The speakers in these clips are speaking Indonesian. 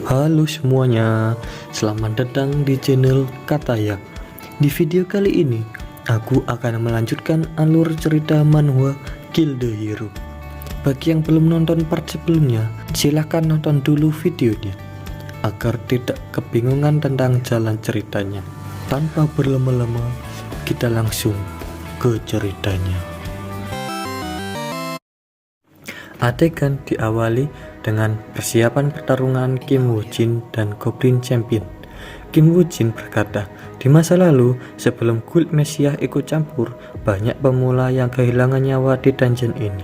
Halo semuanya, selamat datang di channel Kataya. Di video kali ini, aku akan melanjutkan alur cerita manhwa Kill the Hero. Bagi yang belum nonton part sebelumnya, silahkan nonton dulu videonya agar tidak kebingungan tentang jalan ceritanya. Tanpa berlama-lama, kita langsung ke ceritanya. Adegan diawali dengan persiapan pertarungan Kim Woo Jin dan Goblin Champion. Kim Woo Jin berkata, di masa lalu sebelum Gold Messiah ikut campur, banyak pemula yang kehilangan nyawa di dungeon ini.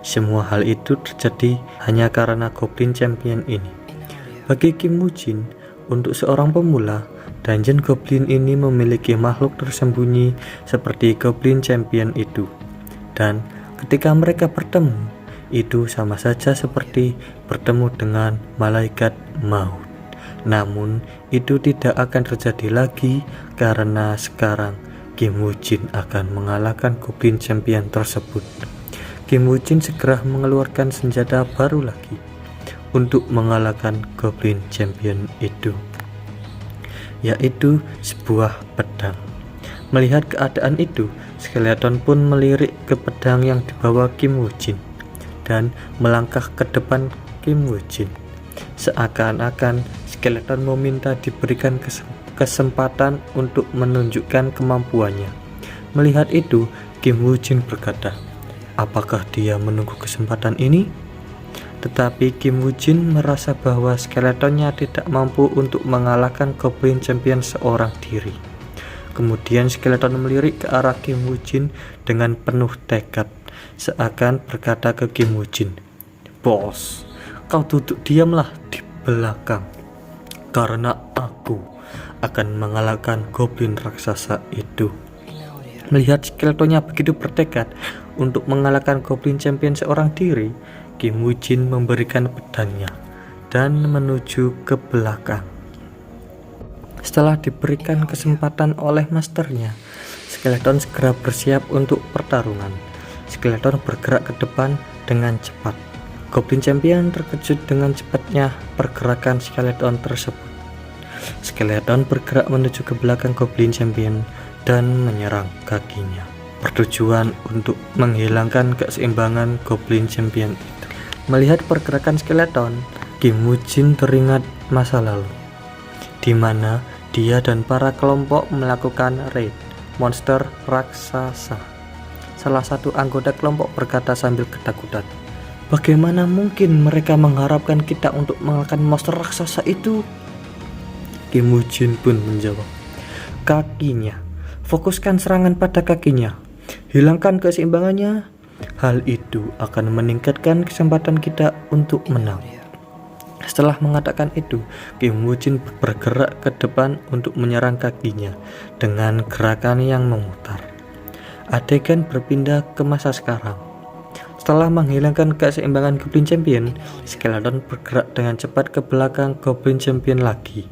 Semua hal itu terjadi hanya karena Goblin Champion ini. Bagi Kim Woo Jin, untuk seorang pemula, dungeon Goblin ini memiliki makhluk tersembunyi seperti Goblin Champion itu. Dan ketika mereka bertemu, itu sama saja seperti bertemu dengan malaikat maut. Namun itu tidak akan terjadi lagi karena sekarang Kim Woo Jin akan mengalahkan Goblin Champion tersebut. Kim Woo Jin segera mengeluarkan senjata baru lagi untuk mengalahkan Goblin Champion itu, yaitu sebuah pedang. Melihat keadaan itu, Skeleton pun melirik ke pedang yang dibawa Kim Woo Jin dan melangkah ke depan Kim Woo Jin. Seakan-akan Skeleton meminta diberikan kesempatan untuk menunjukkan kemampuannya. Melihat itu, Kim Woo Jin berkata, apakah dia menunggu kesempatan ini? Tetapi Kim Woo Jin merasa bahwa Skeletonnya tidak mampu untuk mengalahkan Goblin Champion seorang diri. Kemudian Skeleton melirik ke arah Kim Woo Jin dengan penuh tekad, seakan berkata ke Kim Woo Jin, "Bos, kau duduk diamlah di belakang, karena aku akan mengalahkan goblin raksasa itu." Melihat Skeletonnya begitu bertekad untuk mengalahkan Goblin Champion seorang diri, Kim Woo Jin memberikan pedangnya dan menuju ke belakang. Setelah diberikan kesempatan oleh masternya, Skeleton segera bersiap untuk pertarungan. Skeleton bergerak ke depan dengan cepat. Goblin Champion terkejut dengan cepatnya pergerakan Skeleton tersebut. Skeleton bergerak menuju ke belakang Goblin Champion dan menyerang kakinya, bertujuan untuk menghilangkan keseimbangan Goblin Champion itu. Melihat pergerakan Skeleton, Kim Woo Jin teringat masa lalu, di mana dia dan para kelompok melakukan raid monster raksasa. Salah satu anggota kelompok berkata sambil ketakutan, "Bagaimana mungkin mereka mengharapkan kita untuk mengalahkan monster raksasa itu?" Kim Woo Jin pun menjawab, "Kakinya, fokuskan serangan pada kakinya, hilangkan keseimbangannya. Hal itu akan meningkatkan kesempatan kita untuk menang." Setelah mengatakan itu, Kim Woo Jin bergerak ke depan untuk menyerang kakinya dengan gerakan yang memutar. Adegan berpindah ke masa sekarang. Setelah menghilangkan keseimbangan Goblin Champion, Skeleton bergerak dengan cepat ke belakang Goblin Champion lagi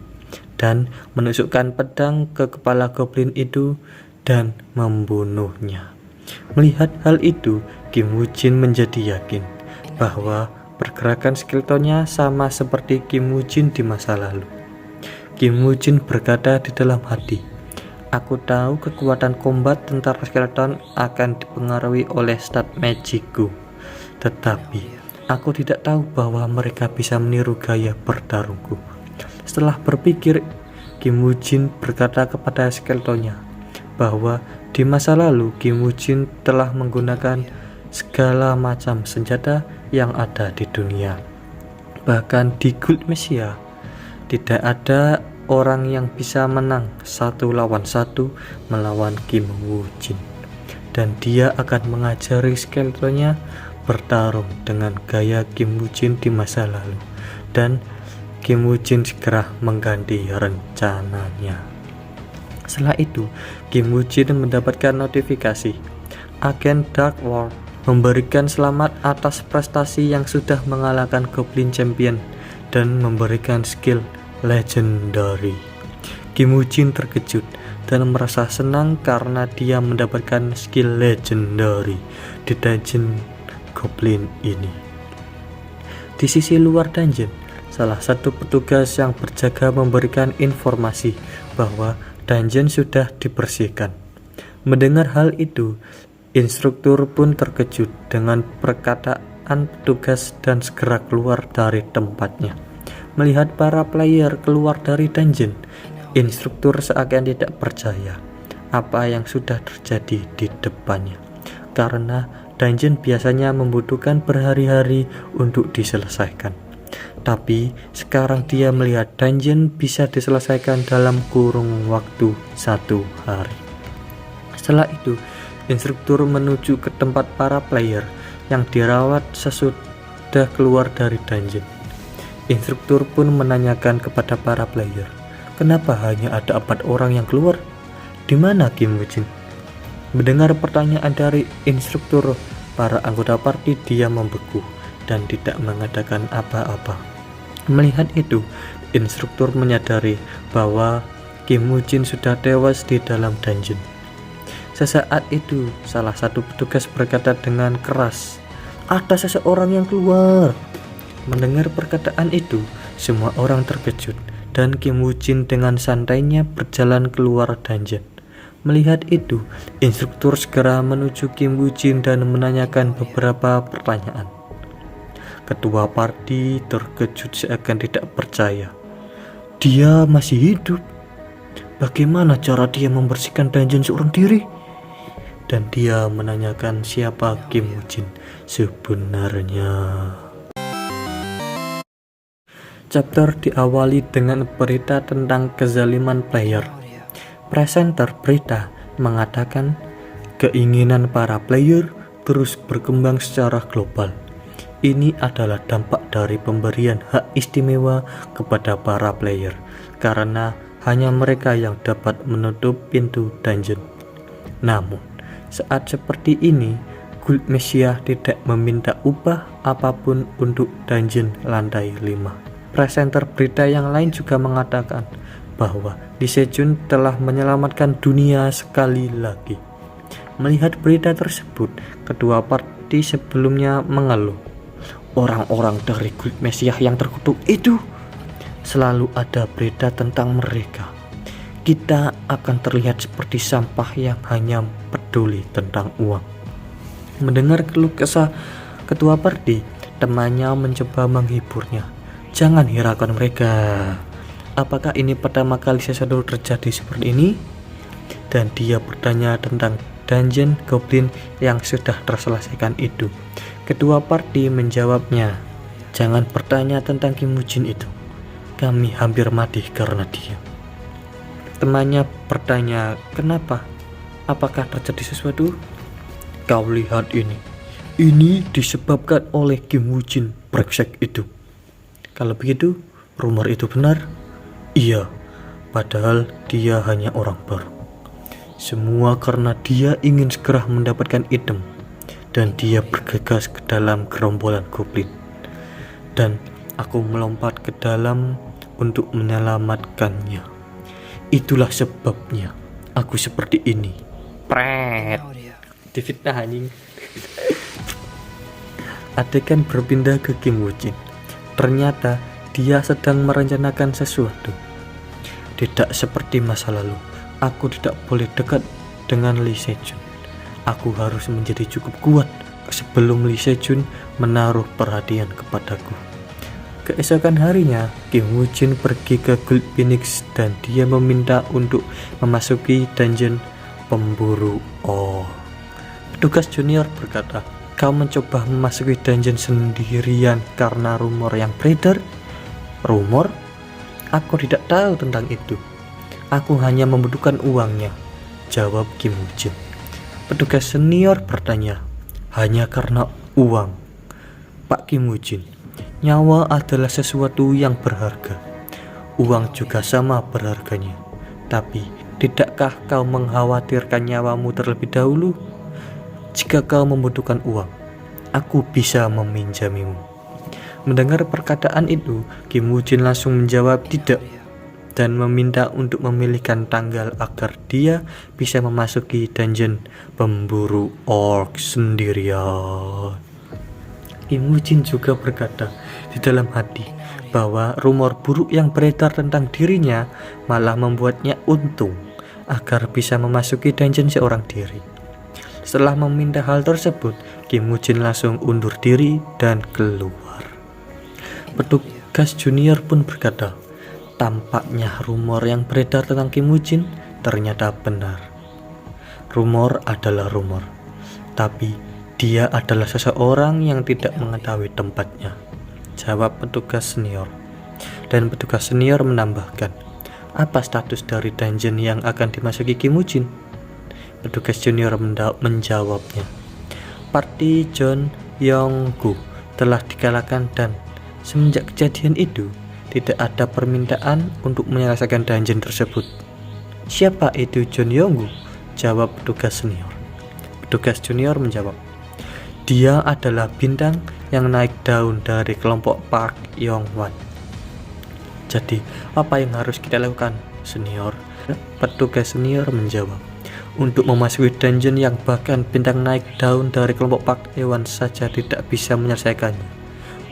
dan menusukkan pedang ke kepala Goblin itu dan membunuhnya. Melihat hal itu, Kim Woo Jin menjadi yakin bahwa pergerakan Skeletonnya sama seperti Kim Woo Jin di masa lalu. Kim Woo Jin berkata di dalam hati, "Aku tahu kekuatan combat tentara Skeleton akan dipengaruhi oleh stat magicku, tetapi aku tidak tahu bahwa mereka bisa meniru gaya bertarungku." Setelah berpikir, Kim Woo Jin berkata kepada Skeletonnya bahwa di masa lalu Kim Woo Jin telah menggunakan segala macam senjata yang ada di dunia. Bahkan di Gold Messiah tidak ada orang yang bisa menang 1 lawan 1 melawan Kim Woo Jin, dan dia akan mengajari Skeletonnya bertarung dengan gaya Kim Woo Jin di masa lalu. Dan Kim Woo Jin segera mengganti rencananya. Setelah itu, Kim Woo Jin mendapatkan notifikasi agen Dark Lord memberikan selamat atas prestasi yang sudah mengalahkan Goblin Champion dan memberikan skill legendary. Kim Woo Jin terkejut dan merasa senang karena dia mendapatkan skill legendary di dungeon Goblin ini. Di sisi luar dungeon, salah satu petugas yang berjaga memberikan informasi bahwa dungeon sudah dibersihkan. Mendengar hal itu, instruktur pun terkejut dengan perkataan petugas dan segera keluar dari tempatnya. Melihat para player keluar dari dungeon, instruktur seakan tidak percaya apa yang sudah terjadi di depannya, karena dungeon biasanya membutuhkan berhari-hari untuk diselesaikan. Tapi sekarang dia melihat dungeon bisa diselesaikan dalam kurun waktu 1 hari. Setelah itu, instruktur menuju ke tempat para player yang dirawat sesudah keluar dari dungeon. Instruktur pun menanyakan kepada para player, kenapa hanya ada 4 orang yang keluar? Di mana Kim Woo Jin? Mendengar pertanyaan dari instruktur, para anggota party diam membeku dan tidak mengatakan apa-apa. Melihat itu, instruktur menyadari bahwa Kim Woo Jin sudah tewas di dalam dungeon. Sesaat itu, salah satu petugas berkata dengan keras, "Ada seseorang yang keluar." Mendengar perkataan itu, semua orang terkejut dan Kim Woo Jin dengan santainya berjalan keluar dungeon. Melihat itu, instruktur segera menuju Kim Woo Jin dan menanyakan beberapa pertanyaan. Ketua party terkejut seakan tidak percaya. Dia masih hidup. Bagaimana cara dia membersihkan dungeon seorang diri? Dan dia menanyakan siapa Kim Woo Jin sebenarnya. Chapter diawali dengan berita tentang kezaliman player. Presenter berita mengatakan keinginan para player terus berkembang secara global. Ini adalah dampak dari pemberian hak istimewa kepada para player, karena hanya mereka yang dapat menutup pintu dungeon. Namun, saat seperti ini, Guild Messiah tidak meminta upah apapun untuk dungeon lantai 5. Presenter berita yang lain juga mengatakan bahwa Lee Se-jun telah menyelamatkan dunia sekali lagi. Melihat berita tersebut, ketua party sebelumnya mengeluh. Orang-orang dari Guild Messiah yang terkutuk itu, selalu ada berita tentang mereka. Kita akan terlihat seperti sampah yang hanya peduli tentang uang. Mendengar keluh kesah ketua party, temannya mencoba menghiburnya. Jangan hiraukan mereka. Apakah ini pertama kali sesuatu terjadi seperti ini? Dan dia bertanya tentang dungeon goblin yang sudah terselesaikan itu. Ketua party menjawabnya, jangan bertanya tentang Kim Woo Jin itu. Kami hampir mati karena dia. Temannya bertanya, kenapa? Apakah terjadi sesuatu? Kau lihat ini. Ini disebabkan oleh Kim Woo Jin brengsek itu. Kalau begitu, rumor itu benar? Iya, padahal dia hanya orang baru. Semua karena dia ingin segera mendapatkan item, dan dia bergegas ke dalam gerombolan goblin. Dan aku melompat ke dalam untuk menyelamatkannya. Itulah sebabnya aku seperti ini. Pret. Difitnah anjing. Adegan berpindah ke Kim Woo Jin. Ternyata dia sedang merencanakan sesuatu. Tidak seperti masa lalu, aku tidak boleh dekat dengan Lee Se-jun. Aku harus menjadi cukup kuat sebelum Lee Se-jun menaruh perhatian kepadaku. Keesokan harinya, Kim Woo Jin pergi ke Guild Phoenix dan dia meminta untuk memasuki dungeon pemburu orc. Petugas junior berkata, kau mencoba memasuki dungeon sendirian karena rumor yang beredar? Rumor? Aku tidak tahu tentang itu. Aku hanya membutuhkan uangnya, jawab Kim Woo Jin. Petugas senior bertanya, hanya karena uang? Pak Kim Woo Jin, nyawa adalah sesuatu yang berharga. Uang juga sama berharganya. Tapi, tidakkah kau mengkhawatirkan nyawamu terlebih dahulu? Jika kau membutuhkan uang, aku bisa meminjamimu. Mendengar perkataan itu, Kim Woo Jin langsung menjawab tidak dan meminta untuk memilihkan tanggal agar dia bisa memasuki dungeon pemburu orc sendirian. Kim Woo Jin juga berkata di dalam hati bahwa rumor buruk yang beredar tentang dirinya malah membuatnya untung agar bisa memasuki dungeon seorang diri. Setelah meminta hal tersebut, Kim Woo Jin langsung undur diri dan keluar. Petugas junior pun berkata, tampaknya rumor yang beredar tentang Kim Woo Jin ternyata benar. Rumor adalah rumor, tapi dia adalah seseorang yang tidak mengetahui tempatnya, jawab petugas senior. Dan petugas senior menambahkan, apa status dari dungeon yang akan dimasuki Kim Woo Jin? Petugas junior menjawabnya, Party John Yong-gu telah dikalahkan dan semenjak kejadian itu tidak ada permintaan untuk menyelesaikan dungeon tersebut. Siapa itu John Yong-gu? Jawab petugas senior. Petugas junior menjawab, dia adalah bintang yang naik daun dari kelompok Park Yong-wan. Jadi, apa yang harus kita lakukan, senior? Petugas senior menjawab, untuk memasuki dungeon yang bahkan bintang naik daun dari kelompok Park Yong-wan saja tidak bisa menyelesaikannya,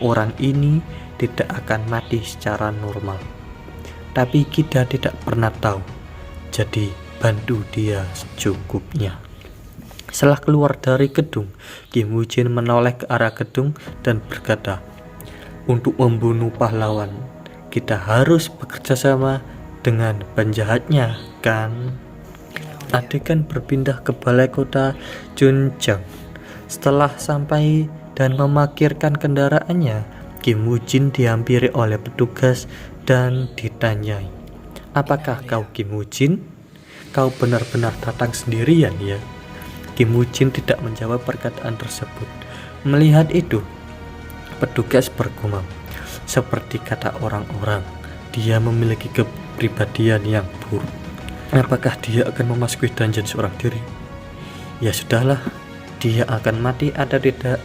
orang ini tidak akan mati secara normal. Tapi kita tidak pernah tahu, jadi bantu dia secukupnya. Setelah keluar dari gedung, Kim Woo Jin menoleh ke arah gedung dan berkata, untuk membunuh pahlawan, kita harus bekerja sama dengan penjahatnya, kan? Adegan berpindah ke balai kota Chuncheon. Setelah sampai dan memarkirkan kendaraannya, Kim Woo Jin dihampiri oleh petugas dan ditanyai, apakah kau Kim Woo Jin? Kau benar-benar datang sendirian ya? Kim Woo Jin tidak menjawab perkataan tersebut. Melihat itu, petugas bergumam, seperti kata orang-orang, dia memiliki kepribadian yang buruk. Apakah dia akan memasuki dungeon seorang diri? Ya sudahlah, dia akan mati atau tidak,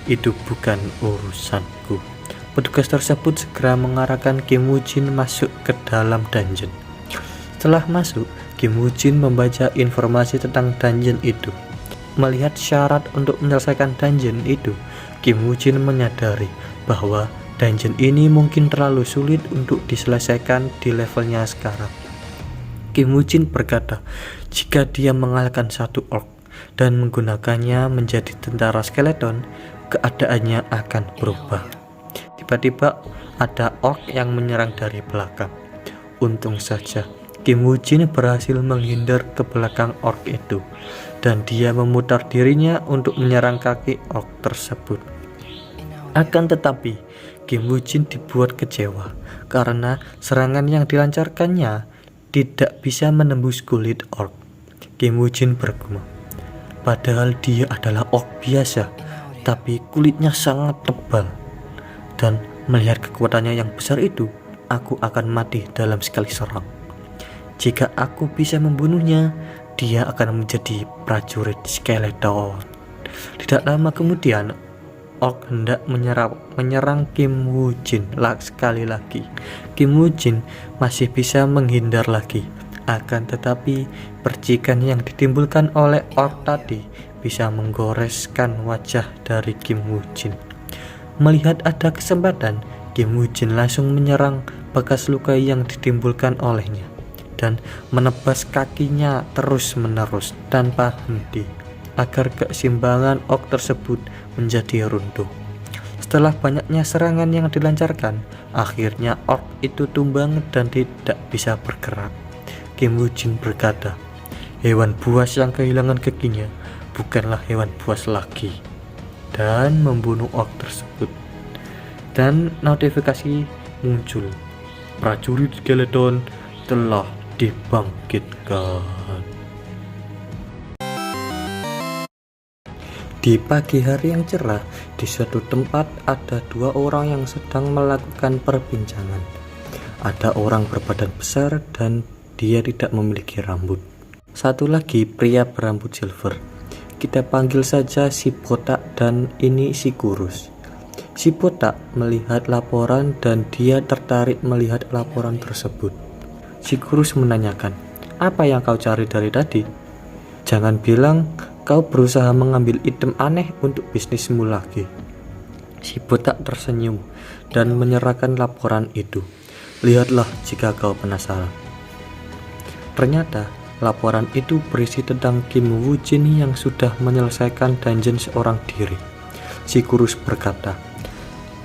itu bukan urusanku. Petugas tersebut segera mengarahkan Kim Woo Jin masuk ke dalam dungeon. Setelah masuk, Kim Woo Jin membaca informasi tentang dungeon itu. Melihat syarat untuk menyelesaikan dungeon itu, Kim Woo Jin menyadari bahwa dungeon ini mungkin terlalu sulit untuk diselesaikan di levelnya sekarang. Kim Woo Jin berkata, jika dia mengalahkan satu orc dan menggunakannya menjadi tentara skeleton, keadaannya akan berubah. Tiba-tiba ada orc yang menyerang dari belakang. Untung saja Kim Woo Jin berhasil menghindar ke belakang orc itu, dan dia memutar dirinya untuk menyerang kaki orc tersebut. Akan tetapi, Kim Woo Jin dibuat kecewa karena serangan yang dilancarkannya tidak bisa menembus kulit orc. Kim Woo Jin bergumam, padahal dia adalah orc biasa, tapi kulitnya sangat tebal. Dan melihat kekuatannya yang besar itu, aku akan mati dalam sekali serang. Jika aku bisa membunuhnya, dia akan menjadi prajurit skeleton. Tidak lama kemudian, orc hendak menyerang Kim Woo Jin sekali lagi. Kim Woo Jin masih bisa menghindar lagi. Akan tetapi, percikan yang ditimbulkan oleh orc tadi bisa menggoreskan wajah dari Kim Woo Jin. Melihat ada kesempatan, Kim Woo Jin langsung menyerang bekas luka yang ditimbulkan olehnya dan menebas kakinya terus-menerus tanpa henti agar keseimbangan orc tersebut menjadi runtuh. Setelah banyaknya serangan yang dilancarkan, akhirnya orc itu tumbang dan tidak bisa bergerak. Kim Woo Jin berkata, hewan buas yang kehilangan kakinya bukanlah hewan buas lagi, dan membunuh orc tersebut. Dan notifikasi muncul, prajurit skeleton telah dibangkitkan. Di pagi hari yang cerah, di suatu tempat ada dua orang yang sedang melakukan perbincangan. Ada orang berbadan besar dan dia tidak memiliki rambut. Satu lagi pria berambut silver. Kita panggil saja si botak dan ini si kurus. Si botak melihat laporan dan dia tertarik melihat laporan tersebut. Si kurus menanyakan, apa yang kau cari dari tadi? Jangan bilang kau berusaha mengambil item aneh untuk bisnismu lagi. Si botak tersenyum dan menyerahkan laporan itu. Lihatlah jika kau penasaran. Ternyata laporan itu berisi tentang Kim Woo Jin yang sudah menyelesaikan dungeon seorang diri. Si kurus berkata,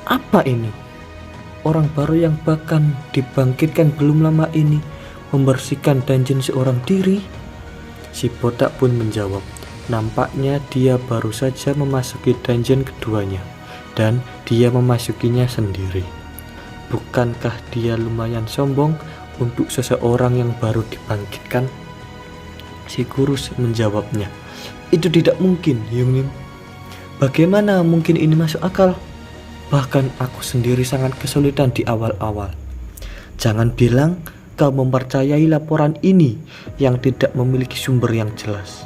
"Apa ini? Orang baru yang bahkan dibangkitkan belum lama ini membersihkan dungeon seorang diri?" Si botak pun menjawab, nampaknya dia baru saja memasuki dungeon keduanya, dan dia memasukinya sendiri. Bukankah dia lumayan sombong untuk seseorang yang baru dibangkitkan? Si kurus menjawabnya, "Itu tidak mungkin, Yungnim. Bagaimana mungkin ini masuk akal? Bahkan aku sendiri sangat kesulitan di awal-awal. Jangan bilang kau mempercayai laporan ini yang tidak memiliki sumber yang jelas.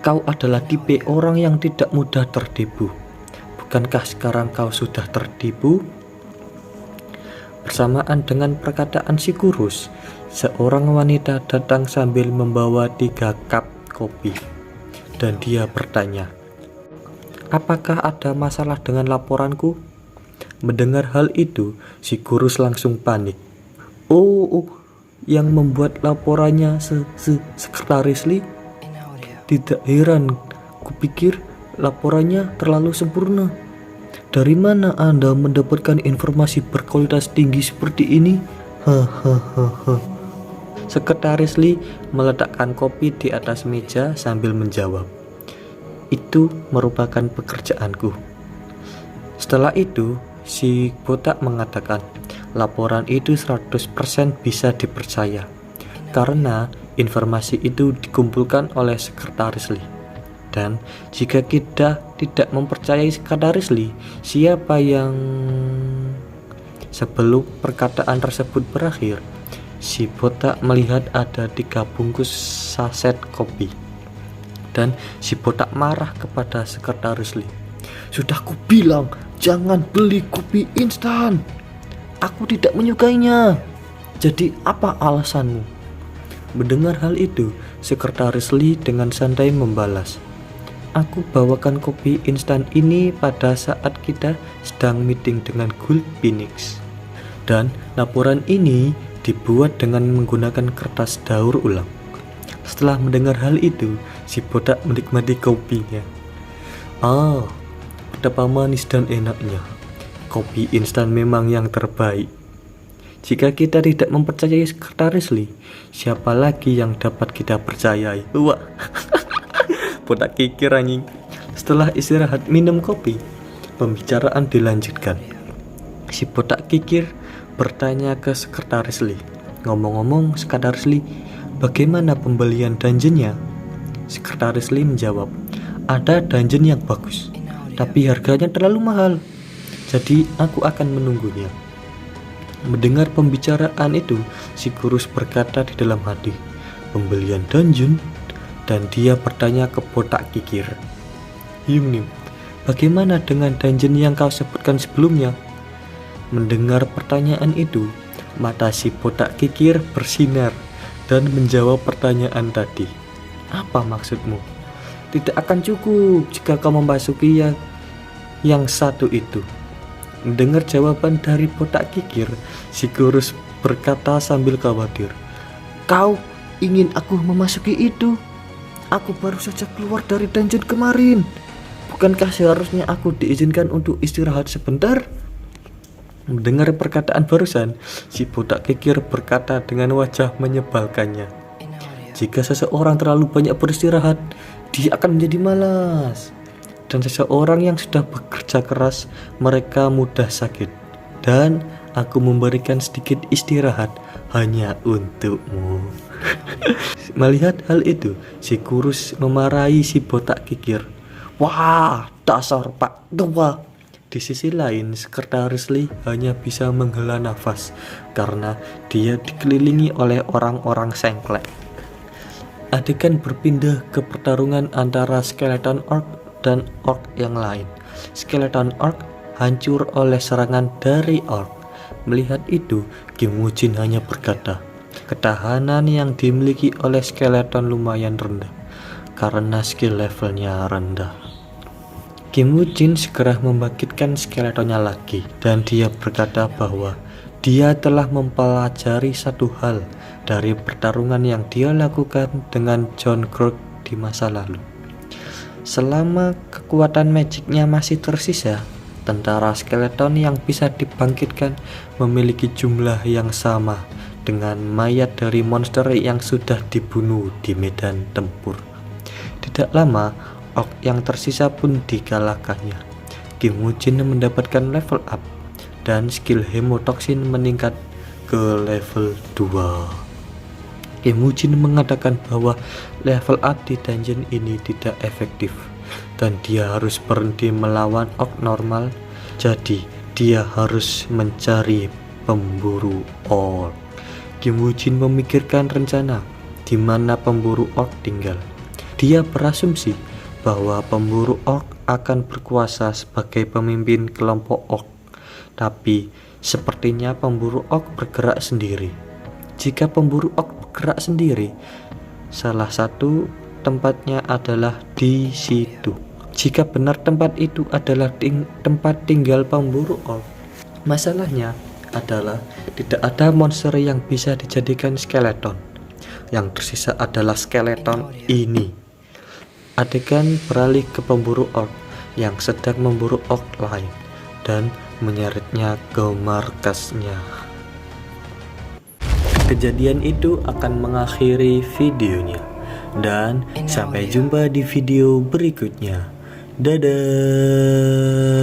Kau adalah tipe orang yang tidak mudah tertipu. Bukankah sekarang kau sudah tertipu?" Bersamaan dengan perkataan si kurus, seorang wanita datang sambil membawa 3 cup kopi, dan dia bertanya, "Apakah ada masalah dengan laporanku?" Mendengar hal itu, si kurus langsung panik. Oh, yang membuat laporannya Sekretaris Lee? Tidak heran, kupikir laporannya terlalu sempurna. Dari mana Anda mendapatkan informasi berkualitas tinggi seperti ini? Hahaha. Sekretaris Lee meletakkan kopi di atas meja sambil menjawab, "Itu merupakan pekerjaanku." Setelah itu, si botak mengatakan, laporan itu 100% bisa dipercaya karena informasi itu dikumpulkan oleh Sekretaris Lee. Dan jika kita tidak mempercayai Sekretaris Lee, siapa yang... Sebelum perkataan tersebut berakhir, si botak melihat ada 3 bungkus saset kopi. Dan si botak marah kepada Sekretaris Lee. "Sudah kubilang, jangan beli kopi instan. Aku tidak menyukainya. Jadi apa alasanmu?" Mendengar hal itu, Sekretaris Lee dengan santai membalas, "Aku bawakan kopi instan ini pada saat kita sedang meeting dengan Gold Phoenix. Dan laporan ini dibuat dengan menggunakan kertas daur ulang." Setelah mendengar hal itu, si botak menikmati kopinya. Betapa manis dan enaknya. Kopi instan memang yang terbaik. Jika kita tidak mempercayai Sekretaris Lee, siapa lagi yang dapat kita percayai? Wah, botak kikir anjing. Setelah istirahat minum kopi, pembicaraan dilanjutkan. Si botak kikir bertanya ke Sekretaris Lee, "Ngomong-ngomong, Sekretaris Lee, bagaimana pembelian dungeonnya?" Sekretaris Lee menjawab, "Ada dungeon yang bagus, tapi harganya terlalu mahal. Jadi aku akan menunggunya." Mendengar pembicaraan itu, si kurus berkata di dalam hati, "Pembelian dungeon?" Dan dia bertanya ke botak kikir, "Yungnim, bagaimana dengan dungeon yang kau sebutkan sebelumnya?" Mendengar pertanyaan itu, mata si botak kikir bersinar dan menjawab pertanyaan tadi. "Apa maksudmu? Tidak akan cukup jika kau memasuki yang satu itu." Mendengar jawaban dari botak kikir, si kurus berkata sambil khawatir, "Kau ingin aku memasuki itu? Aku baru saja keluar dari dungeon kemarin. Bukankah seharusnya aku diizinkan untuk istirahat sebentar?" Mendengar perkataan barusan, si botak kikir berkata dengan wajah menyebalkannya, "Jika seseorang terlalu banyak beristirahat, dia akan menjadi malas. Dan seseorang yang sudah bekerja keras, mereka mudah sakit. Dan aku memberikan sedikit istirahat hanya untukmu." Melihat hal itu, si kurus memarahi si botak kikir. "Wah, dasar Pak Tua." Di sisi lain, Sekretaris Lee hanya bisa menghela nafas karena dia dikelilingi oleh orang-orang sengklek. Adegan berpindah ke pertarungan antara Skeleton Orc dan Orc yang lain. Skeleton Orc hancur oleh serangan dari Orc. Melihat itu, Kim Woo Jin hanya berkata, ketahanan yang dimiliki oleh Skeleton lumayan rendah karena skill levelnya rendah. Kim Woo Jin segera membangkitkan skeletonnya lagi, dan dia berkata bahwa dia telah mempelajari satu hal dari pertarungan yang dia lakukan dengan John Kruk di masa lalu. Selama kekuatan magicnya masih tersisa, tentara skeleton yang bisa dibangkitkan memiliki jumlah yang sama dengan mayat dari monster yang sudah dibunuh di medan tempur. Tidak lama, orc yang tersisa pun dikalahkannya. Kim Woo Jin mendapatkan level up dan skill hemotoxin meningkat ke level 2. Kim Woo Jin mengatakan bahwa level up di dungeon ini tidak efektif dan dia harus berhenti melawan orc normal, jadi dia harus mencari pemburu orc. Kim Woo Jin memikirkan rencana di mana pemburu orc tinggal. Dia berasumsi bahwa pemburu orc akan berkuasa sebagai pemimpin kelompok orc, tapi sepertinya pemburu orc bergerak sendiri. Jika pemburu orc bergerak sendiri, salah satu tempatnya adalah di situ. Jika benar tempat itu adalah tempat tinggal pemburu orc, masalahnya adalah tidak ada monster yang bisa dijadikan skeleton. Yang tersisa adalah skeleton ini. Adegan beralih ke pemburu orc yang sedang memburu orc lain dan menyeretnya ke markasnya. Kejadian itu akan mengakhiri videonya, dan sampai jumpa di video berikutnya. Dadah.